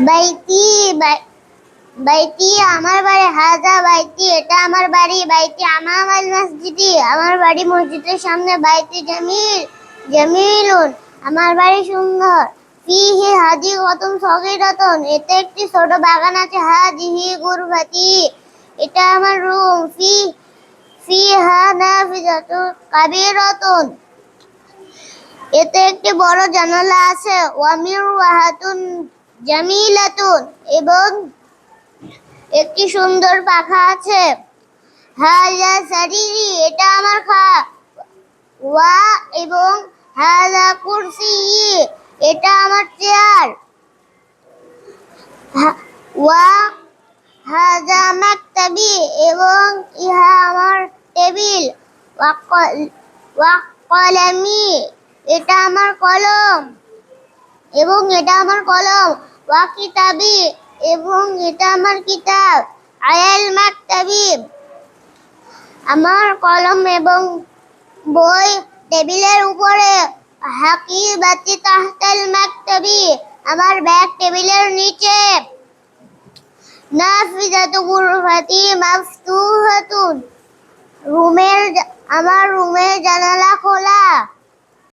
বাইতি বাইতি আমার বাড়ি, হাজা বাইতি এটা আমার বাড়ি, বাইতি আমামাল মসজিদি আমার বাড়ি মসজিদের সামনে, বাইতি জামিলুন আমার বাড়ি সুন্দর, ফিহি হাদিকাতুন সগীরাতুন এতে একটি ছোট বাগান আছে, হাদিহি গুরফাতি এটা আমার রুম, ফিহা নাফিজাতুন কাবীরাতুন এতে একটি বড় জানালা আছে, ওয়া মিরওয়াহাতুন জামিলাতুন এবং একটি সুন্দর পাখা আছে, হাযা সারিরি এটা আমার খাট, ওয়া এবং হাযা কুরসিয়্যি এটা আমার চেয়ার, ওয়া হাযা মাকতাবি এবং ইহা আমার টেবিল, ওয়া কলামি এটা আমার কলম এবং এটা আমার কলম, ওয়া কিতাবি এবং এটা আমার কিতাব, আয়াল মাকতাবি আমার কলম এবং বই টেবিলের উপরে, হাকিবাতি তাহতাল মাকতাবি আমার ব্যাগ টেবিলের নিচে, নাফিজাতু গুরফাতি মাফতুহাতুন আমার রুমের জানালা খোলা।